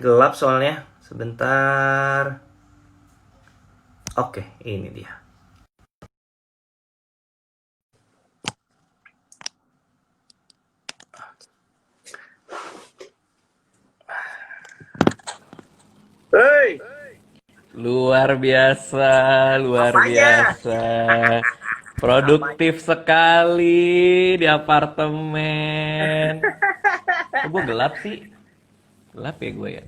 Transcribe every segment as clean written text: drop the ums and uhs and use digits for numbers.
Gelap soalnya. Sebentar. Oke, ini dia. Hei, Luar biasa, luar apanya? biasa. Apanya? Produktif sekali di apartemen. Kok gue gelap sih? Gelap ya gue ya?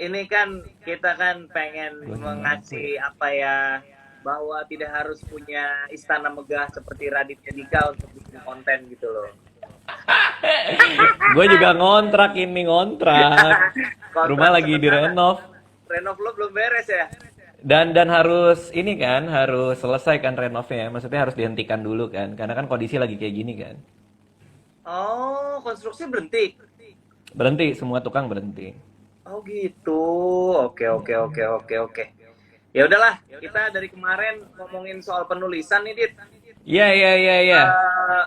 Ini kan kita kan pengen Gue nyalain lampu mengasih ya? apa ya, bahwa tidak harus punya istana megah seperti Raditya Dika untuk bikin konten gitu loh. Gue juga ngontrak ini, ngontrak. Rumah Kontrak lagi sementara. direnov. Renov lo belum beres ya? Dan harus ini kan, harus selesai kan renovnya. Maksudnya harus dihentikan dulu kan. Karena kan kondisi lagi kayak gini kan. Oh, konstruksi berhenti. Berhenti, semua tukang berhenti. Oh gitu. Oke oke oke oke oke. Ya udahlah, kita dari kemarin ngomongin soal penulisan nih, Dit. Iya, iya, iya, iya.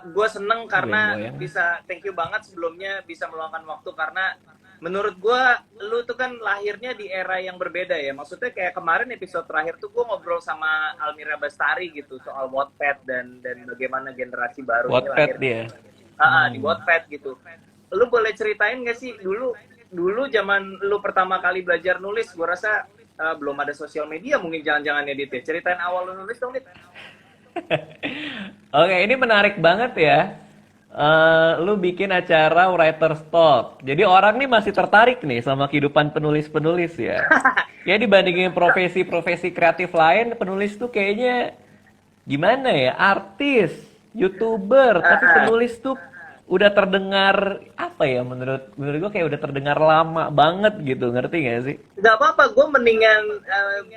Gue seneng karena Goyang-goyang. bisa, thank you banget sebelumnya bisa meluangkan waktu, karena menurut gue lu tuh kan lahirnya di era yang berbeda ya. Maksudnya kayak kemarin episode terakhir tuh gue ngobrol sama Almira Bastari gitu soal Wattpad dan bagaimana generasi baru ini Wattpad lahir dia. di Hmm. Wattpad gitu. Lu boleh ceritain gak sih dulu dulu zaman lu pertama kali belajar nulis? Gue rasa belum ada sosial media, mungkin jangan-jangan edit ya. Ceritain awal lu nulis dong, Dit. Oke, ini menarik banget ya. Lu bikin acara writer's talk. Jadi orang nih masih tertarik nih sama kehidupan penulis-penulis ya. Ya dibandingin profesi-profesi kreatif lain, penulis tuh kayaknya gimana ya? Artis, YouTuber, tapi penulis tuh udah terdengar apa ya, menurut menurut gua kayak udah terdengar lama banget gitu, ngerti gak sih? Nggak apa-apa, gue mendingan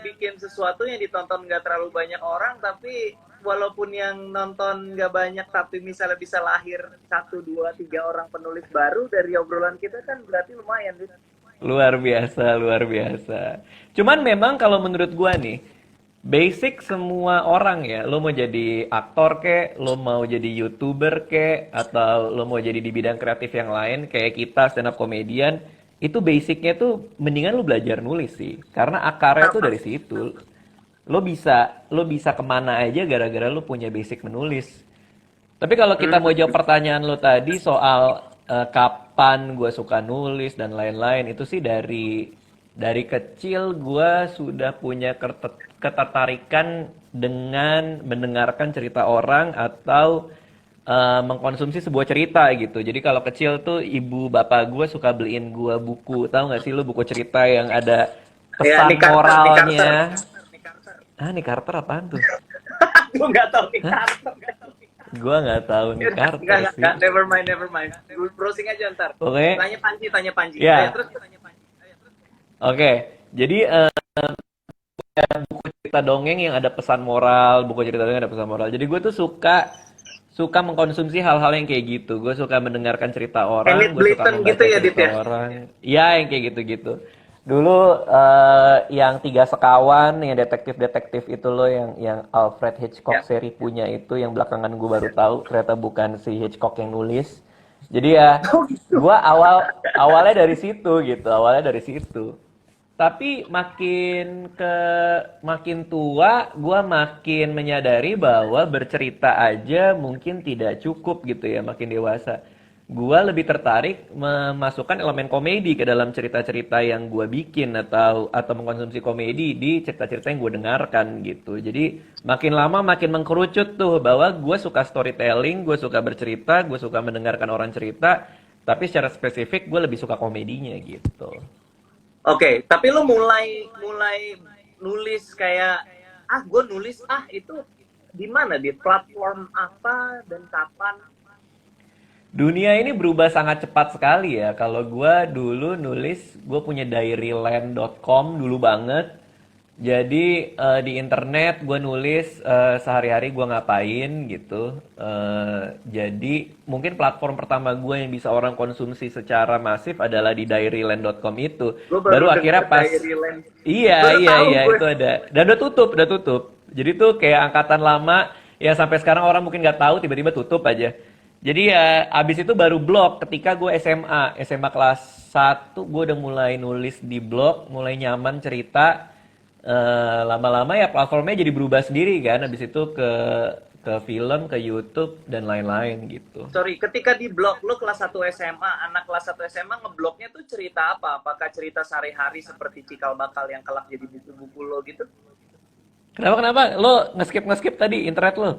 bikin sesuatu yang ditonton nggak terlalu banyak orang, tapi walaupun yang nonton nggak banyak, tapi misalnya bisa lahir satu, dua, tiga orang penulis baru dari obrolan kita kan berarti lumayan, Dit. Luar biasa, luar biasa. Cuman memang kalau menurut gua nih, basic semua orang ya, lo mau jadi aktor kek, lo mau jadi YouTuber kek, atau lo mau jadi di bidang kreatif yang lain, kayak kita stand up comedian, itu basicnya tuh mendingan lo belajar nulis sih. Karena akarnya tuh dari situ. Lo bisa kemana aja gara-gara lo punya basic menulis. Tapi kalau kita mau jawab pertanyaan lo tadi soal kapan gue suka nulis dan lain-lain, itu sih dari kecil gue sudah punya ketertarikan dengan mendengarkan cerita orang atau mengkonsumsi sebuah cerita gitu. Jadi kalau kecil tuh ibu bapak gue suka beliin gue buku, tahu nggak sih lo buku cerita yang ada Ya, Nick pesan Carter, Nick Carter. moralnya? Ah, nih Carter apaan tuh? Gue nggak tahu Nick Hah? Carter. Gua nggak tahu nih Carter sih. Nggak, never mind, never mind. Browsing aja ntar. Oke, Tanya Panji, tanya Panji. Ayo, ya, terus. oke. Jadi buku cerita dongeng yang ada pesan moral, buku cerita dongeng yang ada pesan moral. Jadi gue tuh suka suka mengkonsumsi hal-hal yang kayak gitu. Gue suka mendengarkan cerita orang, Enid gue suka Blyton gitu membaca ya, Dit cerita ya? orang. Ya, yang kayak gitu-gitu. Dulu yang Tiga Sekawan, yang detektif-detektif itu loh, yang Alfred Hitchcock Ya. seri punya itu, yang belakangan gue baru tahu ternyata bukan si Hitchcock yang nulis. Jadi ya, Oh gitu. gue awalnya dari situ gitu, awalnya dari situ. Tapi makin tua, gue makin menyadari bahwa bercerita aja mungkin tidak cukup gitu ya, makin dewasa. Gue lebih tertarik memasukkan elemen komedi ke dalam cerita-cerita yang gue bikin atau mengkonsumsi komedi di cerita-cerita yang gue dengarkan gitu. Jadi makin lama makin mengkerucut tuh bahwa gue suka storytelling, gue suka bercerita, gue suka mendengarkan orang cerita, tapi secara spesifik gue lebih suka komedinya gitu. Oke, tapi lu mulai mulai nulis kayak, gue nulis itu di mana, di platform apa dan kapan? Dunia ini berubah sangat cepat sekali ya. Kalau gue dulu nulis, gue punya dairyland.com dulu banget. Jadi di internet gue nulis sehari-hari gue ngapain gitu. Jadi mungkin platform pertama gue yang bisa orang konsumsi secara masif adalah di dairyland.com itu. Gue baru Baru denger akhirnya pas, Dairyland. iya Baru iya tahu iya gue. itu ada. Dan udah tutup, udah tutup. Jadi tuh kayak angkatan lama yang sampai sekarang orang mungkin nggak tahu tiba-tiba tutup aja. Jadi ya abis itu baru blog ketika gue SMA kelas 1 gue udah mulai nulis di blog, mulai nyaman cerita. Lama-lama ya platformnya jadi berubah sendiri kan, abis itu ke film, ke YouTube dan lain-lain gitu. Sorry, ketika di blog lu kelas 1 SMA, anak kelas 1 SMA ngeblognya tuh cerita apa? Apakah cerita sehari-hari seperti cikal bakal yang kelak jadi buku-buku lo gitu? Kenapa? Lo ngeskip tadi internet lo?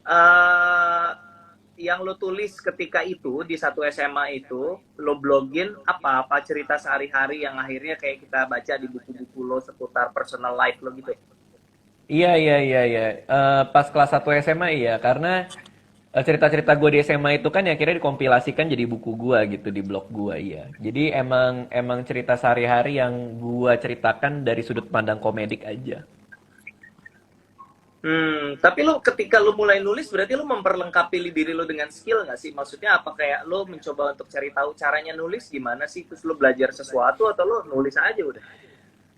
eh yang lo tulis ketika itu di satu SMA itu lo blogin apa cerita sehari-hari yang akhirnya kayak kita baca di buku-buku lo seputar personal life lo gitu. Iya. Pas kelas 1 SMA iya, karena cerita-cerita gue di SMA itu kan ya akhirnya dikompilasikan jadi buku gue gitu di blog gue iya. Jadi emang cerita sehari-hari yang gue ceritakan dari sudut pandang komedik aja. Tapi lo ketika lo mulai nulis berarti lo memperlengkapi diri lo dengan skill nggak sih? Maksudnya apa kayak lo mencoba untuk cari tahu caranya nulis gimana sih? Terus lo belajar sesuatu atau lo nulis aja udah?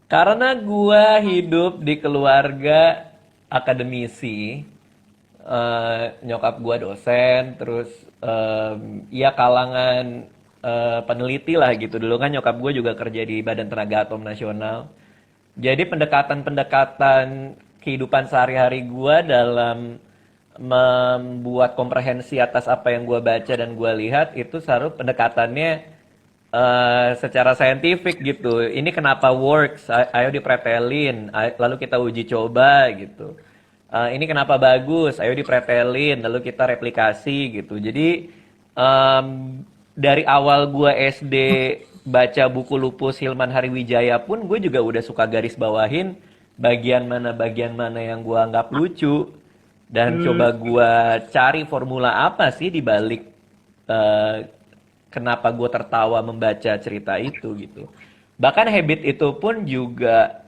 Karena gue hidup di keluarga akademisi, nyokap gue dosen, terus ya kalangan peneliti lah gitu. Dulu kan nyokap gue juga kerja di Badan Tenaga Atom Nasional. Jadi pendekatan-pendekatan kehidupan sehari-hari gue dalam membuat komprehensi atas apa yang gue baca dan gue lihat itu selalu pendekatannya secara saintifik gitu. Ini kenapa works? Ayo dipretelin, lalu kita uji coba gitu. Ini kenapa bagus? Ayo dipretelin, lalu kita replikasi gitu. Jadi em, dari awal gua SD baca buku Lupus Hilman Hariwijaya pun gue juga udah suka garis bawahin bagian mana yang gua anggap lucu dan coba gua cari formula apa sih di balik eh, kenapa gue tertawa membaca cerita itu gitu. Bahkan habit itu pun juga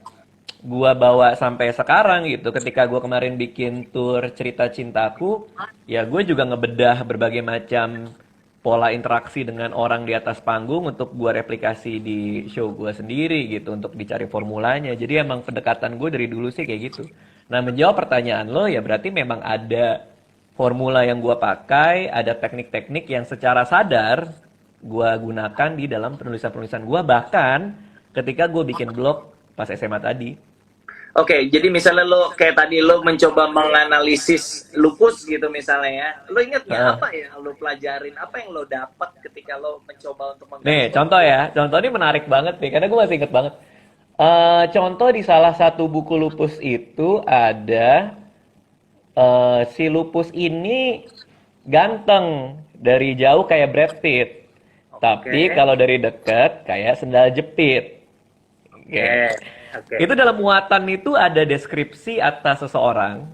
gue bawa sampai sekarang gitu. Ketika gue kemarin bikin tour cerita cintaku, ya gue juga ngebedah berbagai macam pola interaksi dengan orang di atas panggung untuk gue replikasi di show gue sendiri gitu untuk dicari formulanya. Jadi emang pendekatan gue dari dulu sih kayak gitu. Nah menjawab pertanyaan lo ya berarti memang ada formula yang gue pakai, ada teknik-teknik yang secara sadar gue gunakan di dalam penulisan-penulisan gue bahkan ketika gue bikin blog pas SMA tadi. Oke, jadi misalnya lo kayak tadi lo mencoba menganalisis lupus gitu misalnya ya. Lo inget nggak Heeh. apa yang lo pelajarin? Apa yang lo dapat ketika lo mencoba untuk Nih, menggarisbawahi? contoh ya. Contoh ini menarik banget nih, karena gue masih inget banget. Contoh di salah satu buku lupus itu ada si lupus ini ganteng dari jauh kayak Brad Pitt, Oke, tapi kalau dari dekat kayak sendal jepit. oke, Oke. oke. Itu dalam muatan itu ada deskripsi atas seseorang.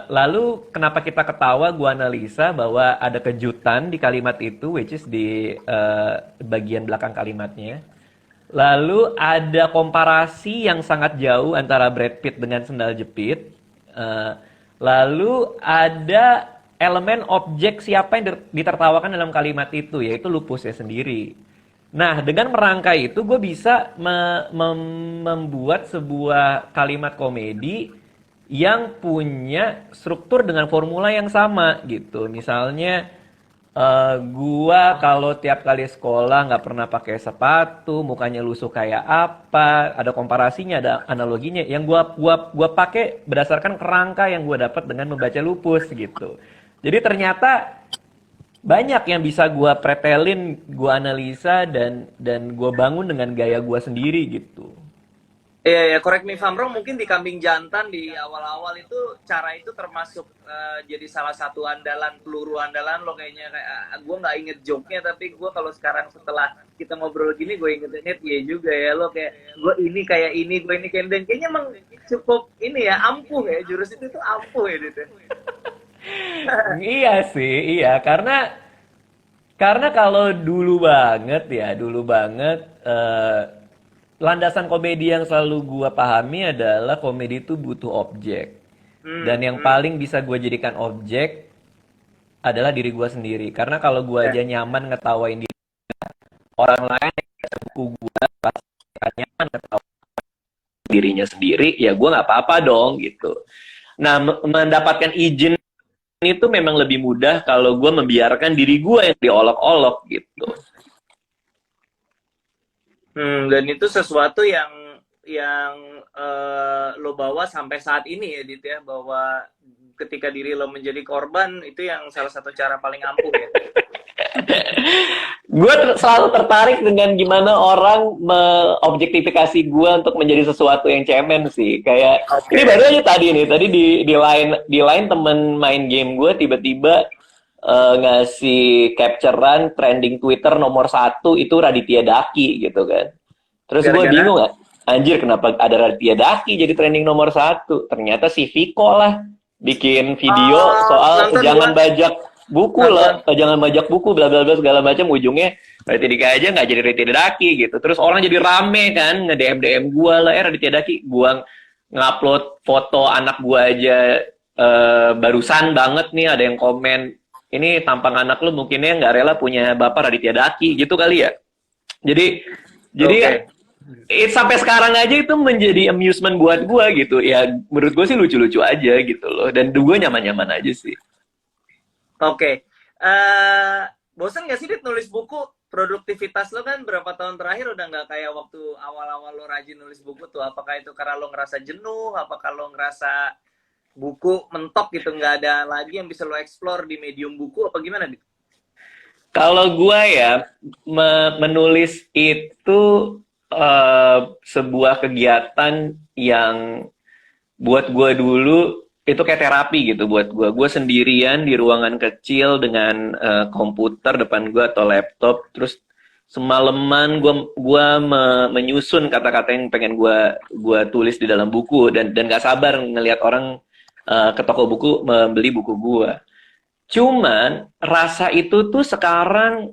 Lalu kenapa kita ketawa? Gua analisa bahwa ada kejutan di kalimat itu, which is di bagian belakang kalimatnya. Lalu ada komparasi yang sangat jauh antara Brad Pitt dengan sendal jepit. Eh, Lalu ada elemen objek siapa yang ditertawakan dalam kalimat itu, yaitu lupusnya sendiri. Nah, dengan merangkai itu gue bisa membuat sebuah kalimat komedi yang punya struktur dengan formula yang sama gitu. Misalnya, gua kalau tiap kali sekolah nggak pernah pakai sepatu, mukanya lusuh kayak apa, ada komparasinya, ada analoginya. Yang gua pakai berdasarkan kerangka yang gua dapat dengan membaca lupus gitu. Jadi ternyata banyak yang bisa gua pretelin, gua analisa dan gua bangun dengan gaya gua sendiri gitu. Iya, ya, correct me if I'm wrong, mungkin di Kambing Jantan di awal-awal itu cara itu termasuk jadi salah satu andalan, peluru andalan lo kayaknya. Kayak gue nggak inget joke-nya, tapi gue kalau sekarang setelah kita ngobrol gini gue inget-inget, iya juga ya lo kayak gue ini kayak ini, gue ini kayak dan kayaknya emang cukup ini ya, ampuh ya, jurus itu tuh ampuh ya gitu. Iya sih, iya karena kalau dulu banget landasan komedi yang selalu gua pahami adalah komedi itu butuh objek. Dan yang Hmm. paling bisa gue jadikan objek adalah diri gua sendiri. Karena kalau gua Ya. aja nyaman ngetawain orang lain yang baca buku gua pasti akan nyaman ngetawain dirinya sendiri, ya gua nggak apa-apa dong gitu. Nah, mendapatkan izin itu memang lebih mudah kalau gue membiarkan diri gue yang diolok-olok gitu. Dan itu sesuatu yang lo bawa sampai saat ini ya, Dit ya, bahwa ketika diri lo menjadi korban itu yang salah satu cara paling ampuh ya. Gue selalu tertarik dengan gimana orang mengobjektifikasi gue untuk menjadi sesuatu yang cemen sih. Kayak ini baru aja tadi di line temen main game gue tiba-tiba ngasih capturean trending Twitter nomor 1 itu Raditya Daki gitu kan. Terus gue bingung gak? Anjir, kenapa ada Raditya Daki jadi trending nomor 1? Ternyata si Viko lah bikin video soal jangan bajak buku lah, jangan bajak buku bla bla bla segala macam, ujungnya Raditya Diki aja nggak jadi Raditya Daki gitu. Terus orang jadi rame kan nge-DM DM gua lah, Raditya Daki, gua ngupload foto anak gua aja barusan banget nih ada yang komen, ini tampang anak lu mungkinnya nggak rela punya bapak Raditya Daki gitu kali ya. Jadi sampai sekarang aja itu menjadi amusement buat gua gitu. Ya menurut gua sih lucu-lucu aja gitu loh, dan gua nyaman-nyaman aja sih. Oke. Bosan gak sih Dit nulis buku? Produktivitas lo kan berapa tahun terakhir udah nggak kayak waktu awal-awal lo rajin nulis buku tuh. Apakah itu karena lo ngerasa jenuh? Apakah lo ngerasa buku mentok gitu, nggak ada lagi yang bisa lo explore di medium buku? Apa gimana, Dit? Kalau gue ya, menulis itu sebuah kegiatan yang buat gue dulu itu kayak terapi gitu buat gue. Gue sendirian di ruangan kecil dengan komputer depan gue atau laptop, terus semalaman gue menyusun kata-kata yang pengen gue tulis di dalam buku, dan gak sabar ngelihat orang ke toko buku membeli buku gue. Cuman rasa itu tuh sekarang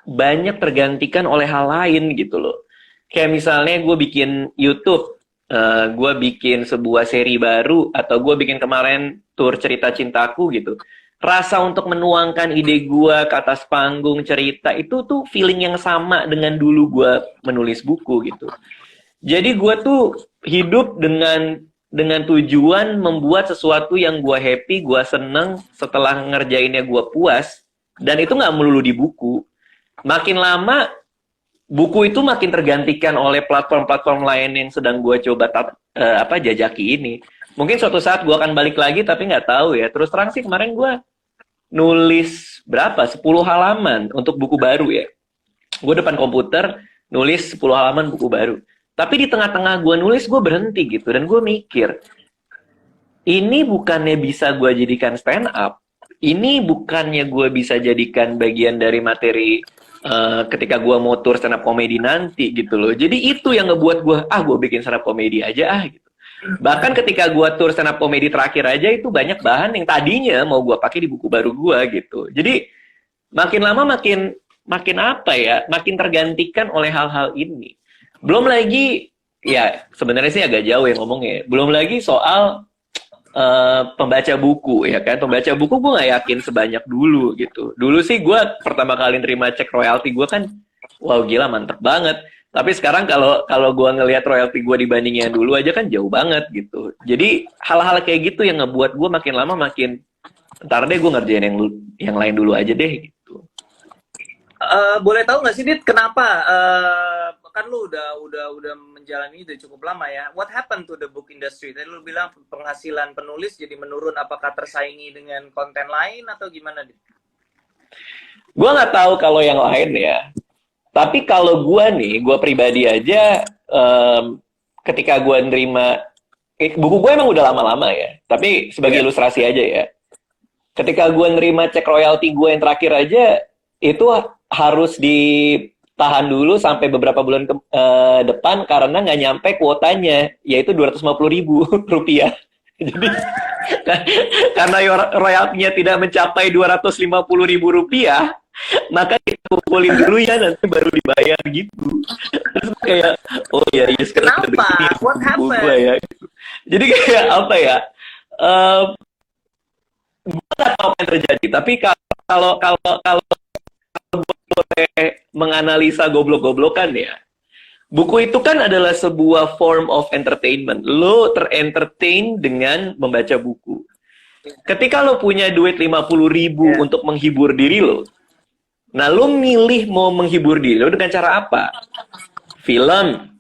banyak tergantikan oleh hal lain gitu loh. Kayak misalnya gue bikin YouTube, gue bikin sebuah seri baru, atau gue bikin kemarin tour cerita cintaku gitu. Rasa untuk menuangkan ide gue ke atas panggung cerita itu tuh feeling yang sama dengan dulu gue menulis buku gitu. Jadi gue tuh hidup dengan tujuan membuat sesuatu yang gue happy, gue seneng, setelah ngerjainnya gue puas, dan itu nggak melulu di buku. Makin lama buku itu makin tergantikan oleh platform-platform lain yang sedang gue coba jajaki ini. Mungkin suatu saat gue akan balik lagi, tapi nggak tahu ya. Terus terang sih kemarin gue nulis 10 halaman untuk buku baru ya. Gue depan komputer nulis 10 halaman buku baru. Tapi di tengah-tengah gue nulis, gue berhenti gitu. Dan gue mikir, ini bukannya bisa gue jadikan stand up. Ini bukannya gue bisa jadikan bagian dari materi ketika gue mau tour stand up komedi nanti gitu loh. Jadi itu yang ngebuat gue bikin stand up komedi aja gitu. Bahkan ketika gue tour stand up komedi terakhir aja itu banyak bahan yang tadinya mau gue pakai di buku baru gue gitu. Jadi makin lama makin apa ya, makin tergantikan oleh hal-hal ini. Belum lagi ya sebenarnya sih agak jauh ya ngomongnya. Belum lagi soal pembaca buku ya kan. Pembaca buku gue nggak yakin sebanyak dulu gitu. Dulu sih gue pertama kali nerima cek royalti gue kan, wow gila mantep banget. Tapi sekarang kalau gue ngelihat royalti gue dibandingin yang dulu aja kan jauh banget gitu. Jadi hal-hal kayak gitu yang ngebuat gue makin lama makin, ntar deh gue ngerjain yang lain dulu aja deh gitu. Boleh tahu nggak sih Dit, kenapa kan lu udah menjalani itu cukup lama ya. What happened to the book industry? Tadi lu bilang penghasilan penulis jadi menurun. Apakah tersaingi dengan konten lain atau gimana, Dit? Gue nggak tahu kalau yang lain ya. Tapi kalau gue pribadi aja, ketika gue nerima buku gue emang udah lama-lama ya. Tapi sebagai ilustrasi aja ya. Ketika gue nerima cek royalti gue yang terakhir aja, itu harus ditahan dulu sampai beberapa bulan depan karena nggak nyampe kuotanya, yaitu 250.000 rupiah. Jadi karena royaltinya tidak mencapai 250.000 rupiah, maka kita kumpulin dulu ya, nanti baru dibayar gitu. Terus kayak, oh ya sekarang kenapa? What happened? Ya. Jadi kayak apa ya? Gue nggak tahu apa yang terjadi. Tapi kalau boleh menganalisa goblok-goblokan ya, buku itu kan adalah sebuah form of entertainment. Lo ter-entertain dengan membaca buku. ketika lo punya duit 50.000 Ya. untuk menghibur diri lo, nah lo milih mau menghibur diri lo dengan cara apa? Film,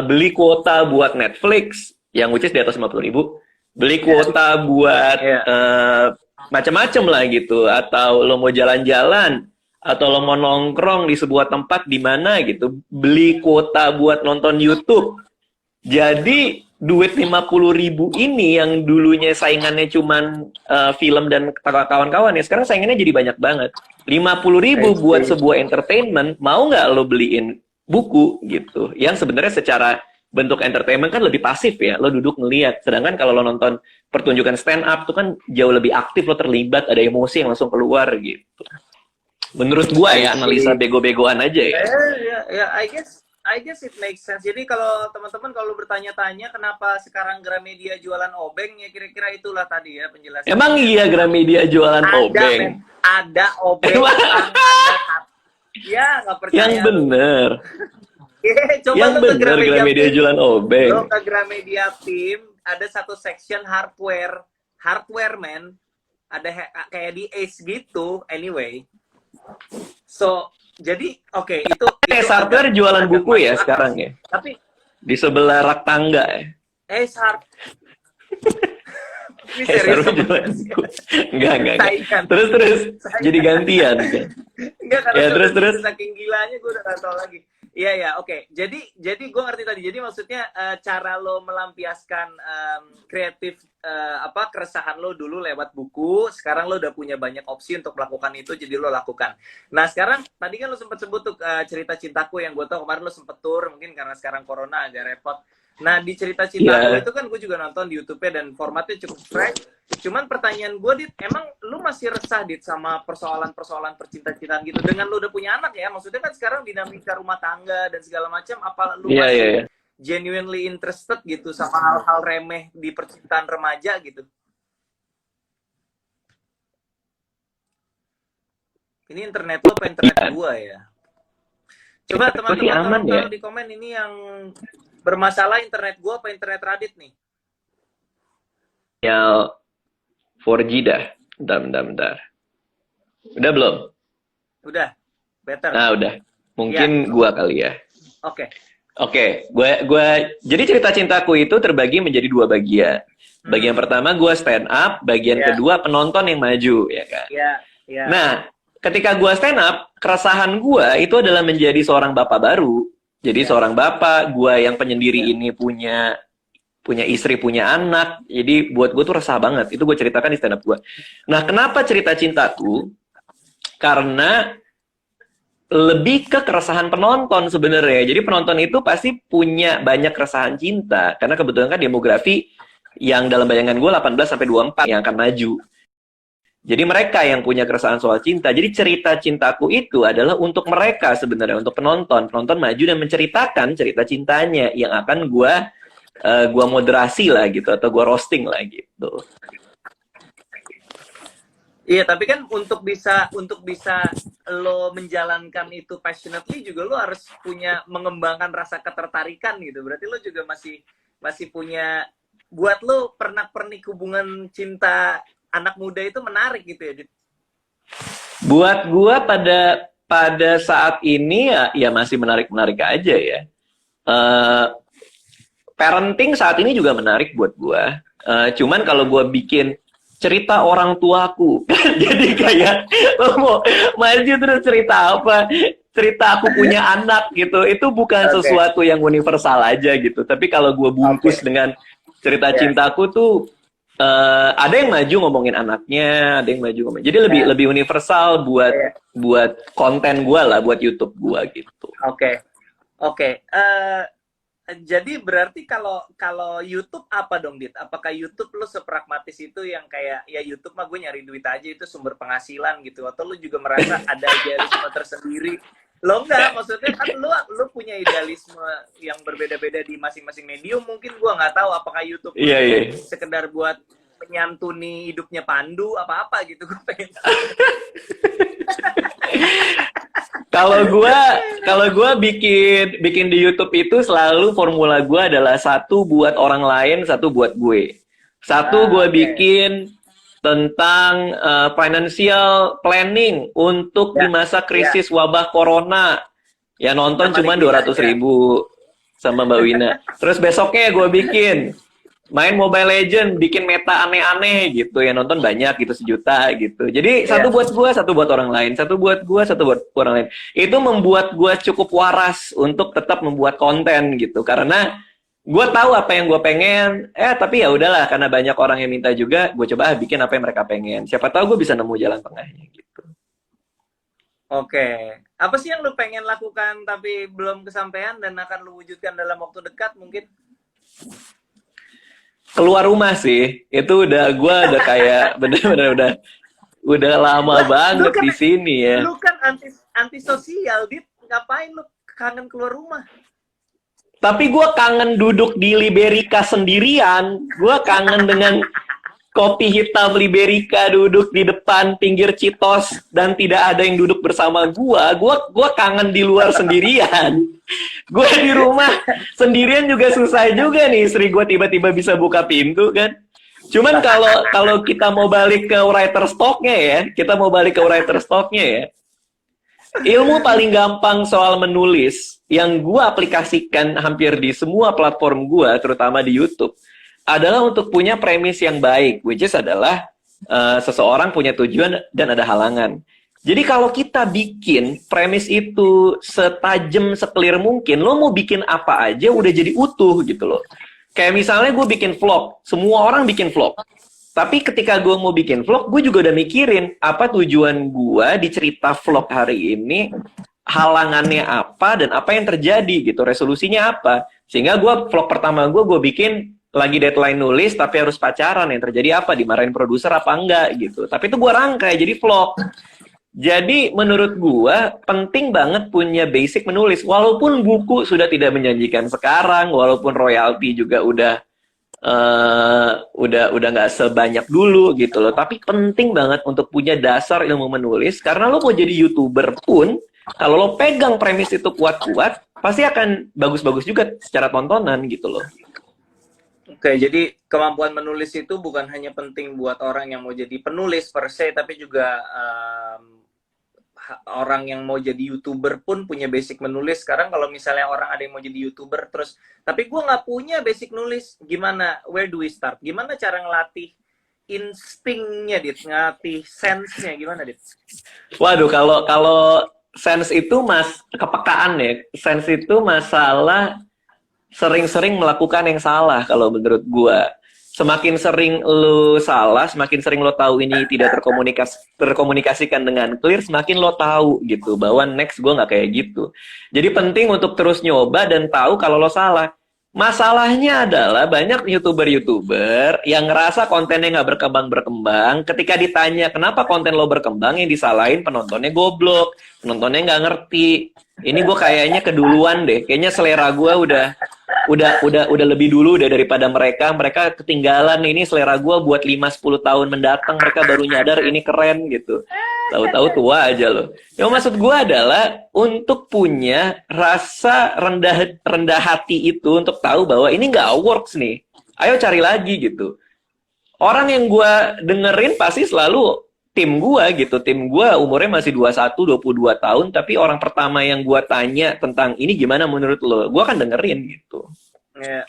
beli kuota buat Netflix yang which is di atas 50.000, beli kuota buat Ya. macam-macam lah gitu, atau lo mau jalan-jalan, atau lo mau nongkrong di sebuah tempat di mana gitu, beli kuota buat nonton YouTube. Jadi duit 50.000 ini yang dulunya saingannya cuman film dan kawan-kawan ya, sekarang saingannya jadi banyak banget. 50.000 buat sebuah entertainment, mau nggak lo beliin buku gitu? Yang sebenarnya secara bentuk entertainment kan lebih pasif ya, lo duduk ngeliat. Sedangkan kalau lo nonton pertunjukan stand up tuh kan jauh lebih aktif, lo terlibat, ada emosi yang langsung keluar gitu. Menurut gua ya, analisa bego-begoan aja ya. Ya, I guess it makes sense. Jadi kalau teman-teman kalau bertanya-tanya kenapa sekarang Gramedia jualan obeng, ya kira-kira itulah tadi ya penjelasan. Emang iya Gramedia jualan obeng? Ada obeng, ya nggak percaya. Yang bener. Coba yang lu ke bener Gramedia jualan obeng. Lo ke Gramedia Tim, ada satu section hardware man. Ada kayak di Ace gitu, anyway. So, jadi oke, itu hardware jualan buku ya sekarang ya. Tapi di sebelah rak tangga ya. Ace Hard. Ini serius jualan buku. Enggak. Terus jadi gantian kan. Enggak, karena ya, terus saking gilanya gue udah gak tau lagi. Iya, oke. Jadi gue ngerti tadi. Jadi maksudnya cara lo melampiaskan kreatif keresahan lo dulu lewat buku. Sekarang lo udah punya banyak opsi untuk melakukan itu, jadi lo lakukan. Nah sekarang tadi kan lo sempet sebut tuh cerita cintaku yang gue tau kemarin lo sempet tour, mungkin karena sekarang corona agak repot. Nah di cerita cintaku itu kan gue juga nonton di YouTube-nya dan formatnya cukup fresh. Cuman pertanyaan gue, Dit, emang lu masih resah, Dit, sama persoalan-persoalan percinta-cintaan gitu? Dengan lu udah punya anak ya, maksudnya kan sekarang dinamika rumah tangga dan segala macam, apa lu masih genuinely interested gitu sama hal-hal remeh di percintaan remaja gitu? Ini internet lo apa internet gua ya? Coba teman-teman tolong di komen ini yang bermasalah internet gua apa internet Radit nih? Ya 4G dah. Bentar. Udah belum? Udah. Better. Nah, udah. Mungkin gua kali ya. Oke, jadi cerita cintaku itu terbagi menjadi 2 bagian. Bagian pertama gue stand up, bagian kedua penonton yang maju, ya kan? Iya. Nah, ketika gue stand up, keresahan gue itu adalah menjadi seorang bapak baru. Jadi seorang bapak, gue yang penyendiri ini punya istri, punya anak. Jadi buat gue tuh resah banget. Itu gue ceritakan di stand up gue. Nah, kenapa cerita cintaku? Karena lebih ke keresahan penonton sebenarnya. Jadi penonton itu pasti punya banyak keresahan cinta. Karena kebetulan kan demografi yang dalam bayangan gue 18-24 yang akan maju. Jadi mereka yang punya keresahan soal cinta. Jadi cerita cintaku itu adalah untuk mereka sebenarnya, untuk penonton. Penonton maju dan menceritakan cerita cintanya yang akan gue moderasi lah gitu, atau gue roasting lah gitu. Iya, tapi kan untuk bisa lo menjalankan itu passionately juga lo harus punya mengembangkan rasa ketertarikan gitu. Berarti lo juga masih punya, buat lo pernak-pernik hubungan cinta anak muda itu menarik gitu ya, Dit? Buat gua pada saat ini ya masih menarik aja ya. Parenting saat ini juga menarik buat gua. Cuman kalau gua bikin cerita orang tuaku, jadi kayak lo mau maju terus cerita apa? Cerita aku punya anak gitu, itu bukan sesuatu yang universal aja gitu. Tapi kalau gue bungkus dengan cerita cintaku tuh, ada yang maju ngomongin anaknya, ada yang maju ngomongin. Jadi lebih universal buat konten gue lah, buat YouTube gue gitu. Oke. Jadi berarti kalau YouTube apa dong, Dit? Apakah YouTube lu sepragmatis itu yang kayak ya YouTube mah gue nyari duit aja, itu sumber penghasilan gitu, atau lu juga merasa ada idealisme tersendiri? Lo enggak, maksudnya kan lu punya idealisme yang berbeda-beda di masing-masing medium. Mungkin gue nggak tahu apakah YouTube sekedar buat menyantuni hidupnya Pandu apa gitu, gue pengen tahu. Kalau gue bikin di YouTube itu selalu formula gue adalah 1 buat orang lain, 1 buat gue. Satu gue Oke. bikin tentang financial planning untuk Ya, di masa ya. krisis wabah corona. Ya nonton Sama cuma Ricky dua ya, ratus ya. ribu sama Mbak Wina. Terus besoknya gue bikin main Mobile Legend, bikin meta aneh-aneh gitu. Ya nonton banyak gitu, 1 juta gitu. Jadi Ya. satu buat gue, satu buat orang lain. Satu buat gue, satu buat orang lain. Itu membuat gue cukup waras untuk tetap membuat konten gitu. Karena gue tahu apa yang gue pengen, tapi ya udahlah karena banyak orang yang minta juga, gue coba bikin apa yang mereka pengen. Siapa tahu gue bisa nemu jalan tengahnya gitu. Oke. Apa sih yang lu pengen lakukan tapi belum kesampaian dan akan lu wujudkan dalam waktu dekat mungkin? Keluar rumah sih, itu udah gue udah kayak bener-bener udah lama Lah, banget di sini ya. lu kan anti sosial, Dit. Ngapain lu kangen keluar rumah? Tapi gue kangen duduk di Liberica sendirian. Gue kangen dengan kopi hitam Liberica duduk di depan pinggir Citos dan tidak ada yang duduk bersama gua kangen di luar sendirian. Gue di rumah sendirian juga susah juga nih, istri gue tiba-tiba bisa buka pintu kan. Cuman kalau kita mau balik ke writer stock-nya ya, ilmu paling gampang soal menulis yang gue aplikasikan hampir di semua platform gue, terutama di YouTube, adalah untuk punya premis yang baik, which is adalah seseorang punya tujuan dan ada halangan. Jadi kalau kita bikin premis itu setajam, seklir mungkin, lo mau bikin apa aja udah jadi utuh gitu loh. Kayak misalnya gue bikin vlog, semua orang bikin vlog. Tapi ketika gue mau bikin vlog, gue juga udah mikirin apa tujuan gue di cerita vlog hari ini, halangannya apa, dan apa yang terjadi gitu, resolusinya apa. Sehingga vlog pertama gue bikin lagi deadline nulis, tapi harus pacaran, yang terjadi apa, dimarahin produser apa enggak gitu. Tapi itu gue rangkai jadi vlog. Jadi menurut gua penting banget punya basic menulis. Walaupun buku sudah tidak menjanjikan sekarang, walaupun royalti juga udah nggak sebanyak dulu gitu loh. Tapi penting banget untuk punya dasar ilmu menulis karena lo mau jadi YouTuber pun kalau lo pegang premis itu kuat-kuat, pasti akan bagus-bagus juga secara tontonan gitu loh. Oke, jadi kemampuan menulis itu bukan hanya penting buat orang yang mau jadi penulis per se, tapi juga orang yang mau jadi YouTuber pun punya basic menulis. Sekarang kalau misalnya orang ada yang mau jadi YouTuber terus, tapi gue nggak punya basic nulis, gimana? Where do we start? Gimana cara ngelatih instingnya, Dit? Ngelatih sense-nya gimana, Dit? Waduh, kalau sense itu kepekaan ya. Sense itu masalah sering-sering melakukan yang salah kalau menurut gua. Semakin sering lo salah, semakin sering lo tahu ini tidak terkomunikasikan dengan clear, semakin lo tahu gitu bahwa next gua nggak kayak gitu. Jadi penting untuk terus nyoba dan tahu kalau lo salah. Masalahnya adalah banyak YouTuber yang ngerasa kontennya nggak berkembang. Ketika ditanya kenapa konten lo berkembang, yang disalahin penontonnya goblok, penontonnya nggak ngerti. Ini gue kayaknya keduluan deh. Kayaknya selera gue udah lebih dulu deh daripada mereka. Mereka ketinggalan nih, ini selera gue buat 5-10 tahun mendatang. Mereka baru nyadar ini keren gitu. Tahu-tahu tua aja loh. Yang maksud gue adalah untuk punya rasa rendah hati itu untuk tahu bahwa ini nggak works nih. Ayo cari lagi gitu. Orang yang gue dengerin pasti selalu tim gue gitu. Tim gue umurnya masih 21-22 tahun, tapi orang pertama yang gue tanya tentang ini gimana menurut lo, gue akan dengerin gitu. Ya.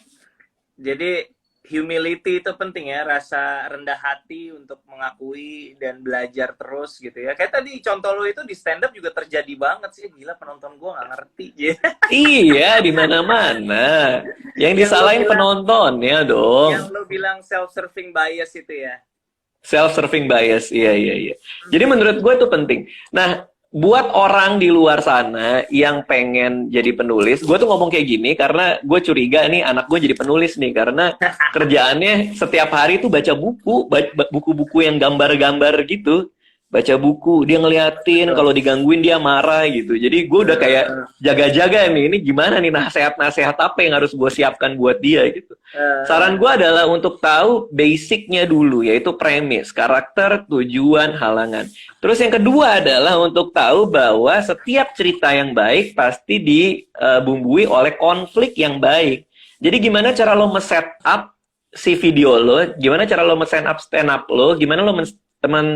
Jadi humility itu penting ya, rasa rendah hati untuk mengakui dan belajar terus gitu ya. Kayak tadi contoh lu itu di stand up juga terjadi banget sih. Gila, penonton gue nggak ngerti. Iya, di mana-mana. Yang disalahin penonton ya dong. Yang lu bilang self-serving bias itu ya. Self-serving bias, iya. Jadi menurut gue itu penting. Nah, buat orang di luar sana yang pengen jadi penulis, gue tuh ngomong kayak gini karena gue curiga nih anak gue jadi penulis nih. Karena kerjaannya setiap hari tuh baca buku-buku yang gambar-gambar gitu. Baca buku, dia ngeliatin, kalau digangguin dia marah gitu. Jadi gue udah kayak jaga-jaga nih, ini gimana nih nasihat-nasihat apa yang harus gue siapkan buat dia gitu. Saran gue adalah untuk tahu basicnya dulu, yaitu premis, karakter, tujuan, halangan. Terus yang kedua adalah untuk tahu bahwa setiap cerita yang baik pasti dibumbui oleh konflik yang baik. Jadi gimana cara lo set up si video lo, gimana cara lo stand up lo, gimana lo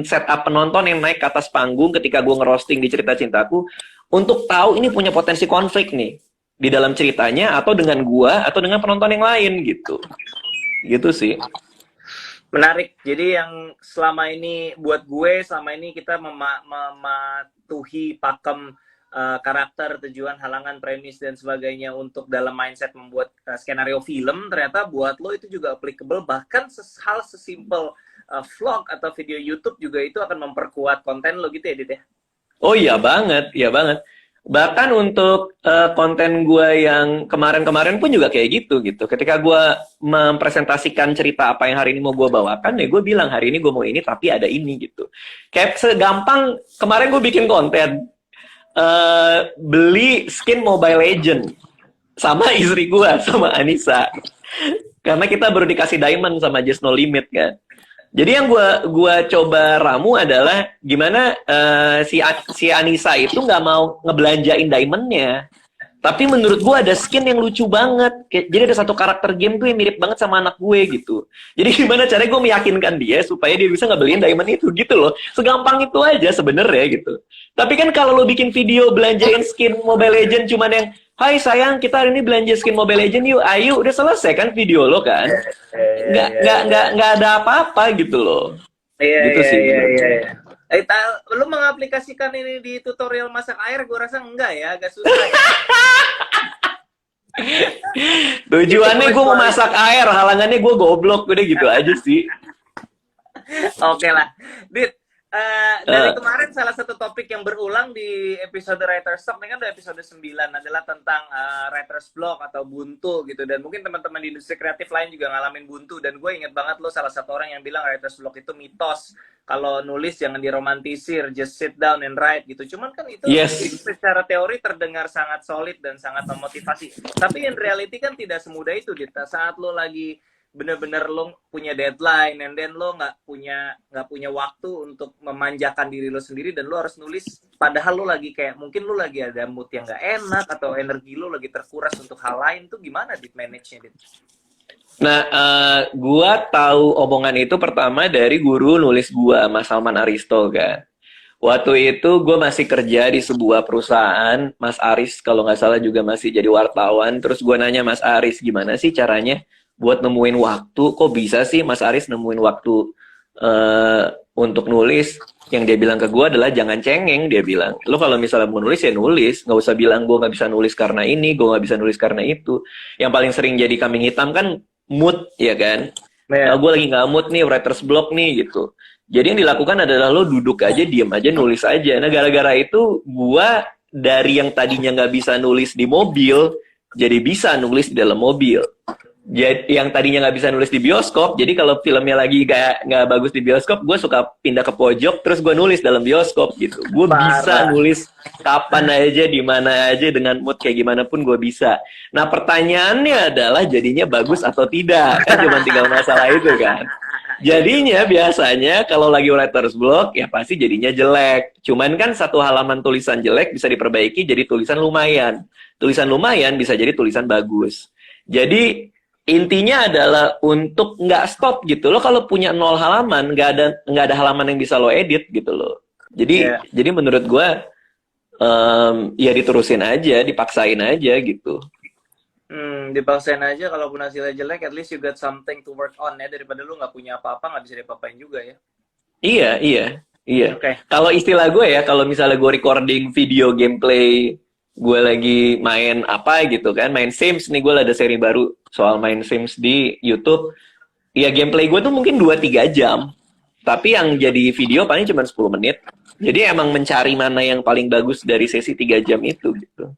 set up penonton yang naik ke atas panggung ketika gue ngerosting di cerita cintaku, untuk tahu ini punya potensi konflik nih di dalam ceritanya, atau dengan gua atau dengan penonton yang lain gitu. Gitu sih. Menarik. Jadi yang selama ini buat gue, selama ini kita mematuhi pakem karakter, tujuan, halangan, premis dan sebagainya untuk dalam mindset membuat skenario film, ternyata buat lo itu juga applicable, bahkan hal sesimpel vlog atau video YouTube juga itu akan memperkuat konten lo gitu ya, Dit ya? Oh iya banget, iya banget. Bahkan untuk konten gue yang kemarin-kemarin pun juga kayak gitu. Ketika gue mempresentasikan cerita apa yang hari ini mau gue bawakan, ya gue bilang hari ini gue mau ini tapi ada ini gitu. Kayak segampang kemarin gue bikin konten beli skin Mobile Legend sama istri gue, sama Anissa. Karena kita baru dikasih diamond sama Just No Limit kan. Jadi yang gua coba ramu adalah gimana si Anissa itu nggak mau ngebelanjain diamondnya, tapi menurut gua ada skin yang lucu banget. Jadi ada satu karakter game tuh yang mirip banget sama anak gue gitu. Jadi gimana caranya gue meyakinkan dia supaya dia bisa ngebeliin diamond itu gitu loh. Segampang itu aja sebenarnya gitu. Tapi kan kalau lo bikin video belanjain skin Mobile Legends cuman yang hai sayang, kita hari ini belanja skin Mobile Legends yuk, ayo, udah selesai kan video lo kan? Nggak ada apa-apa gitu loh. Gitu sih. Iya. Lu mengaplikasikan ini di tutorial masak air, gue rasa enggak ya, agak susah. Ya. Tujuannya gue mau masak air, halangannya gue goblok, udah gitu aja sih. Oke lah, Dit. Dari kemarin salah satu topik yang berulang di episode Writer's Talk ini kan udah episode 9 adalah tentang writer's block atau buntu gitu, dan mungkin teman-teman di industri kreatif lain juga ngalamin buntu, dan gue inget banget lo salah satu orang yang bilang writer's block itu mitos, kalau nulis jangan diromantisir, just sit down and write gitu. Cuman kan itu secara teori terdengar sangat solid dan sangat memotivasi, tapi in reality kan tidak semudah itu, Dita. Saat lo lagi bener-bener lo punya deadline and then lo nggak punya waktu untuk memanjakan diri lo sendiri, dan lo harus nulis padahal lo lagi kayak mungkin lo lagi ada mood yang nggak enak atau energi lo lagi terkuras untuk hal lain, tuh gimana Dit manage-nya, Dit? Nah, gua tahu omongan itu pertama dari guru nulis gua, Mas Salman Aristo kan. Waktu itu gue masih kerja di sebuah perusahaan, Mas Aris kalau nggak salah juga masih jadi wartawan. Terus gue nanya Mas Aris, gimana sih caranya buat nemuin waktu? Kok bisa sih Mas Aris nemuin waktu untuk nulis? Yang dia bilang ke gue adalah jangan cengeng, dia bilang. Lo kalau misalnya mau nulis ya nulis, nggak usah bilang gue nggak bisa nulis karena ini, gue nggak bisa nulis karena itu. Yang paling sering jadi kambing hitam kan mood, ya kan? Gue lagi nggak mood nih, writer's block nih gitu. Jadi yang dilakukan adalah lo duduk aja, diem aja, nulis aja. Nah gara-gara itu gue dari yang tadinya nggak bisa nulis di mobil, jadi bisa nulis di dalam mobil. Jadi yang tadinya nggak bisa nulis di bioskop, jadi kalau filmnya lagi kayak nggak bagus di bioskop, gue suka pindah ke pojok, terus gue nulis dalam bioskop gitu. Gue bisa nulis kapan aja, di mana aja, dengan mood kayak gimana pun gue bisa. Nah pertanyaannya adalah jadinya bagus atau tidak, kan cuma tinggal masalah itu kan. Jadinya biasanya kalau lagi writer's block ya pasti jadinya jelek. Cuman kan satu halaman tulisan jelek bisa diperbaiki jadi tulisan lumayan. Tulisan lumayan bisa jadi tulisan bagus. Jadi intinya adalah untuk nggak stop gitu. Lo kalau punya 0 halaman nggak ada halaman yang bisa lo edit gitu loh. Jadi menurut gue ya diterusin aja, dipaksain aja gitu. Dipaksain aja, kalaupun hasilnya jelek, at least you got something to work on ya, daripada lu nggak punya apa-apa, nggak bisa diapa-apain juga ya. Iya. Okay. Kalau istilah gue ya, kalau misalnya gue recording video gameplay, gue lagi main apa gitu kan, main Sims nih, gue ada seri baru soal main Sims di YouTube. Ya gameplay gue tuh mungkin 2-3 jam, tapi yang jadi video paling cuma 10 menit. Jadi emang mencari mana yang paling bagus dari sesi 3 jam itu gitu.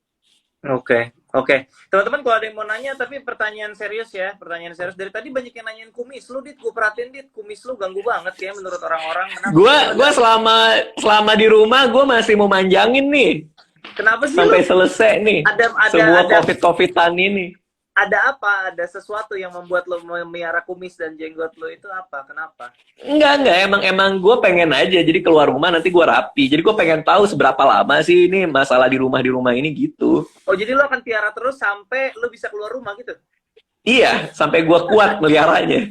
Oke. Teman-teman kalau ada yang mau nanya, tapi pertanyaan serius ya, pertanyaan serius. Dari tadi banyak yang nanyain kumis lu, Dit. Gue perhatiin, Dit, kumis lu ganggu banget ya menurut orang-orang. Gue selama di rumah gue masih mau manjangin nih. Kenapa sih sampai lu? Selesai nih. Semua COVID-an ini. Ada apa? Ada sesuatu yang membuat lo memelihara kumis dan jenggot lo itu apa? Kenapa? Enggak. Emang gue pengen aja. Jadi keluar rumah nanti gue rapi. Jadi gue pengen tahu seberapa lama sih ini masalah di rumah ini gitu. Oh, jadi lo akan piara terus sampai lo bisa keluar rumah gitu? Iya, sampai gua kuat meliharanya.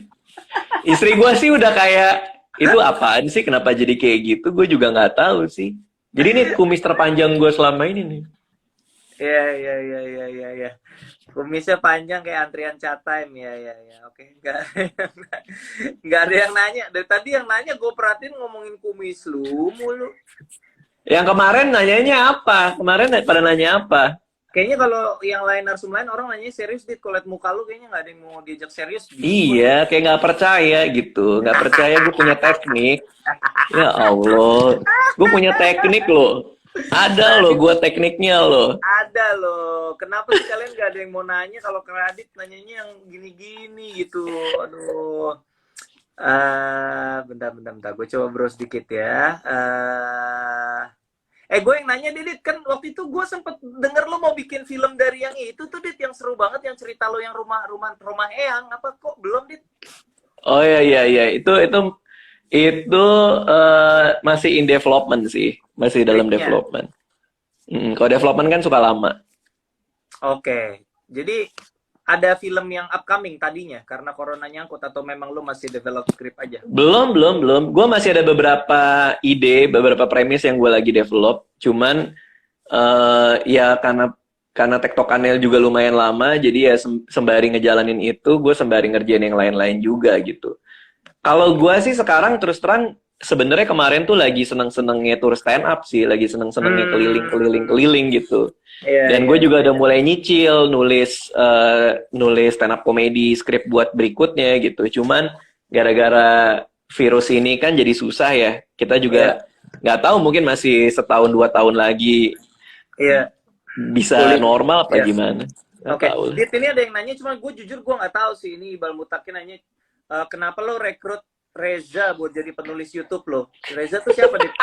Istri gua sih udah kayak, itu apaan sih? Kenapa jadi kayak gitu? Gue juga nggak tahu sih. Jadi ini kumis terpanjang gue selama ini nih. Iya, iya, iya, iya, iya, iya. Kumisnya panjang kayak antrian chat time, ya, ya, ya. Oke, nggak ada yang nanya. Dari tadi yang nanya gue perhatiin ngomongin kumis lu mulu. Yang kemarin nanyanya apa? Kemarin pada nanya apa? Kayaknya kalau yang lain narsum lain orang nanya serius, Dit. Kalau liat muka lu kayaknya nggak ada yang mau diajak serius. Bingung gue. Iya, kayak nggak percaya gitu. Nggak percaya gue punya teknik. Ya Allah, gue punya teknik loh. Ada loh gue tekniknya loh. Ada loh. Kenapa sih kalian nggak ada yang mau nanya kalau ke Radit nanyanya yang gini-gini gitu. Aduh. Bentar. Gue coba browse dikit ya. Gue yang nanya, Didit, kan waktu itu gue sempet denger lo mau bikin film dari yang itu tuh, Dit, yang seru banget, yang cerita lo yang rumah Eyang, apa kok belum, Dit? Oh iya iya iya, itu masih in development sih, masih dalam Skripnya. development. Kalau development kan suka lama. Oke, jadi ada film yang upcoming tadinya karena corona nyangkut atau memang lo masih develop script aja? Belum. Gue masih ada beberapa ide, beberapa premis yang gue lagi develop. Cuman ya karena tektokannya juga lumayan lama, jadi ya sembari ngejalanin itu, gue sembari ngerjain yang lain-lain juga gitu. Kalau gue sih sekarang terus terang sebenarnya kemarin tuh lagi seneng-senengnya tour stand up sih, lagi seneng-senengnya keliling gitu. Dan gue juga udah mulai nyicil nulis stand up comedy script buat berikutnya gitu. Cuman gara-gara virus ini kan jadi susah ya. Kita juga nggak tahu, mungkin masih setahun 2 tahun lagi bisa normal apa gimana. Oke, Dit, ini ada yang nanya, cuma gue jujur gue nggak tahu sih. Ini Iqbal Mutakin nanya, kenapa lo rekrut Reza buat jadi penulis YouTube lo? Reza tuh siapa, Dit?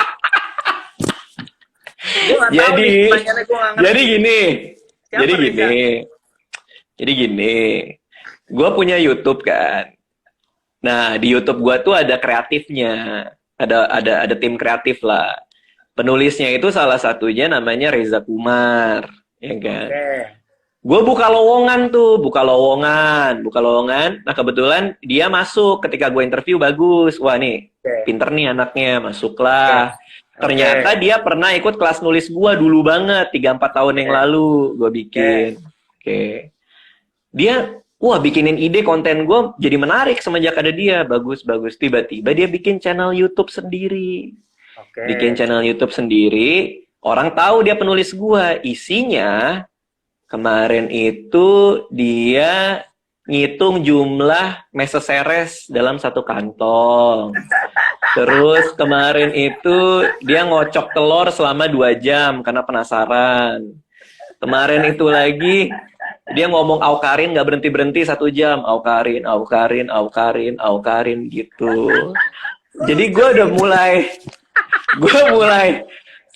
Jadi gini, gue punya YouTube kan. Nah, di YouTube gue tuh ada kreatifnya, ada tim kreatif lah. Penulisnya itu salah satunya namanya Reza Kumar, ya kan? Gue buka lowongan. Nah, kebetulan dia masuk ketika gue interview, bagus. Wah nih, pinter nih anaknya, masuklah. Ternyata dia pernah ikut kelas nulis gue dulu banget, 3-4 tahun yang lalu gue bikin. Dia, wah, bikinin ide konten gue jadi menarik semenjak ada dia. Bagus. Tiba-tiba dia bikin channel YouTube sendiri. Orang tahu dia penulis gue. Isinya, kemarin itu dia ngitung jumlah meseseres dalam satu kantong. Terus kemarin itu dia ngocok telur selama 2 jam karena penasaran. Kemarin itu lagi dia ngomong aukarin nggak berhenti 1 jam. Aukarin gitu. Jadi gue udah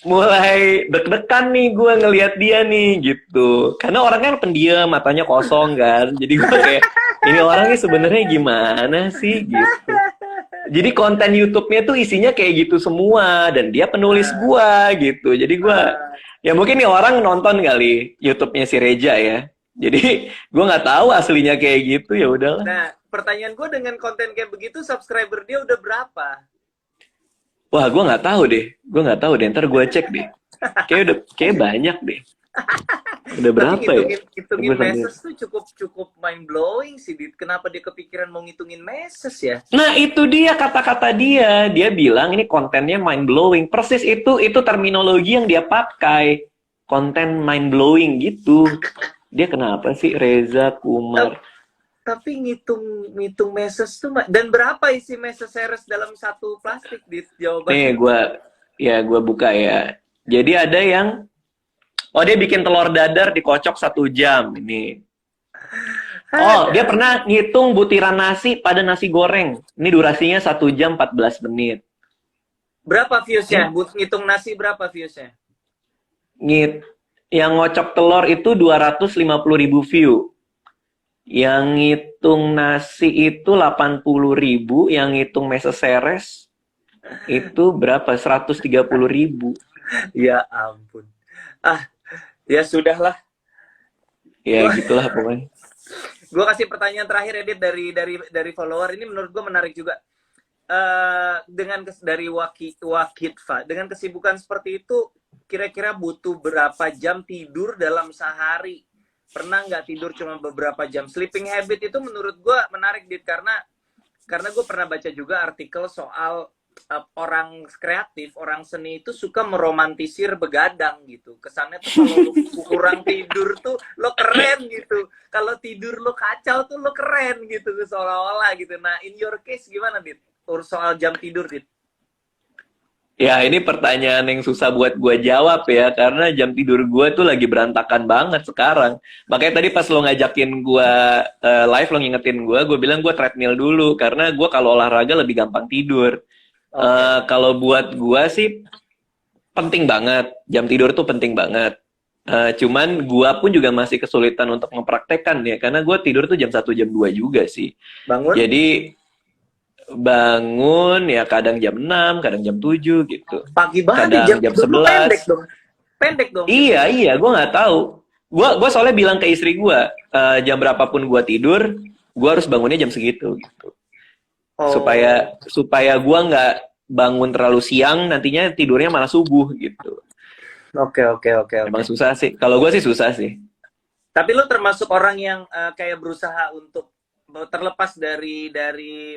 mulai deg-degan nih gue ngelihat dia nih gitu. Karena orangnya pendiam, matanya kosong kan. Jadi gue kayak, ini orangnya sebenarnya gimana sih gitu. Jadi konten YouTube-nya tuh isinya kayak gitu semua, dan dia penulis gua gitu. Jadi gua ya mungkin nih orang nonton kali YouTube-nya si Reja ya. Jadi gua nggak tahu aslinya kayak gitu, ya udahlah. Nah, pertanyaan gua dengan konten kayak begitu subscriber dia udah berapa? Wah, gua nggak tahu deh. Ntar gua cek deh. Kayak banyak deh. Udah berapa ya? Ngitungin meses tuh cukup mind blowing sih, Dit. Kenapa dia kepikiran mau ngitungin meses ya? Nah, itu dia kata-kata dia. Dia bilang ini kontennya mind blowing. Persis itu terminologi yang dia pakai. Konten mind blowing gitu. Dia kenapa sih Reza Kumar? Tapi ngitung meses tuh, dan berapa isi meseseres dalam satu plastik, Dit? Jawabannya. Nih, gua buka ya. Jadi ada yang dia bikin telur dadar dikocok 1 jam ini. Dia pernah ngitung butiran nasi pada nasi goreng. Ini durasinya 1 jam 14 menit. Berapa viewsnya? Ngitung nasi berapa viewsnya? Yang ngocok telur itu 250.000 view. Yang ngitung nasi itu 80.000. Yang ngitung meseseres itu berapa? 130.000. Ya ampun. Ya sudahlah. Ya gitulah pokoknya. Gue kasih pertanyaan terakhir Edit dari follower ini menurut gue menarik juga. Dari Wakitfa, dengan kesibukan seperti itu, kira-kira butuh berapa jam tidur dalam sehari? Pernah nggak tidur cuma beberapa jam? Sleeping habit itu menurut gue menarik, Dit, karena gue pernah baca juga artikel soal orang kreatif, orang seni itu suka meromantisir begadang gitu. Kesannya tuh kalau lu kurang tidur tuh lo keren gitu. Kalau tidur lo kacau tuh lo keren gitu, seolah-olah gitu. Nah, in your case gimana, Dit? Soal jam tidur, Dit? Ya, ini pertanyaan yang susah buat gue jawab ya, karena jam tidur gue tuh lagi berantakan banget sekarang. Makanya tadi pas lo ngajakin gue live, lo ngingetin gue bilang gue treadmill dulu, karena gue kalau olahraga lebih gampang tidur. Kalau buat gue sih penting banget, jam tidur tuh penting banget. Cuman gue pun juga masih kesulitan untuk mempraktekkan ya, karena gue tidur tuh jam 1, jam 2 juga sih. Bangun? Jadi bangun ya kadang jam 6, kadang jam 7 gitu. Pagi banget, Kadang jam 11. Pendek dong. Iya, gue nggak tahu. Gue soalnya bilang ke istri gue, jam berapapun gue tidur, gue harus bangunnya jam segitu gitu. Supaya gue nggak bangun terlalu siang, nantinya tidurnya malah subuh gitu. Oke. Emang susah sih. Kalau gue sih susah sih. Tapi lu termasuk orang yang kayak berusaha untuk terlepas dari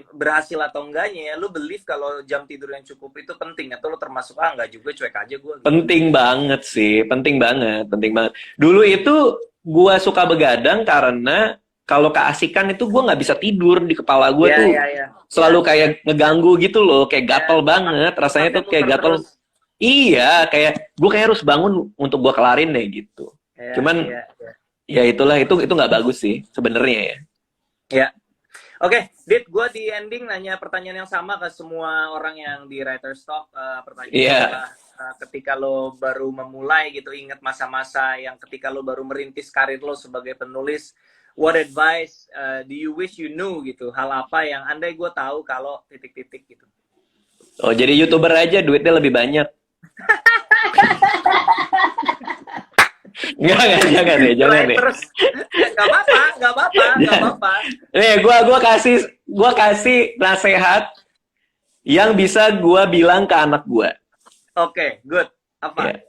berhasil atau enggaknya ya, lu believe kalau jam tidur yang cukup itu penting, atau lu termasuk enggak juga, cuek aja gue gitu. Penting banget sih, penting banget. Dulu itu gue suka begadang karena kalau keasikan itu gue nggak bisa tidur, di kepala gue tuh selalu kayak ngeganggu gitu loh, kayak gatel banget, rasanya tuh kayak gatel. Iya, kayak gue kayak harus bangun untuk gue kelarin deh gitu. Cuman ya itulah, itu nggak bagus sih sebenarnya ya. Ya. Oke, Dit, gue di ending nanya pertanyaan yang sama ke semua orang yang di Writer's Talk. Pertanyaannya adalah, ketika lo baru memulai gitu, ingat masa-masa yang ketika lo baru merintis karir lo sebagai penulis, what advice do you wish you knew gitu? Hal apa yang andai gue tahu kalau titik-titik gitu? Oh, jadi YouTuber aja duitnya lebih banyak. Jangan deh. Gak apa-apa. Nih, gua kasih nasihat yang bisa gua bilang ke anak gua. Oke, good. Apa? Ya.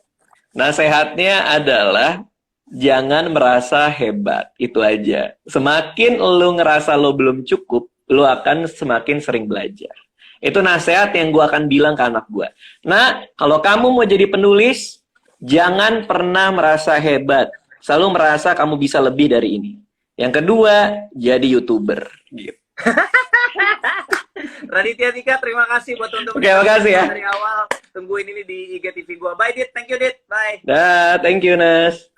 Nasihatnya adalah jangan merasa hebat, itu aja. Semakin lu ngerasa lo belum cukup, lu akan semakin sering belajar. Itu nasihat yang gua akan bilang ke anak gua. Nah, kalau kamu mau jadi penulis, jangan pernah merasa hebat. Selalu merasa kamu bisa lebih dari ini. Yang kedua, jadi YouTuber. Gitu. Raditya Dika, terima kasih buat untuk makasih ya. Dari awal, tungguin ini di IGTV gua. Bye, Dit. Thank you, Dit. Bye. Thank you, Nas.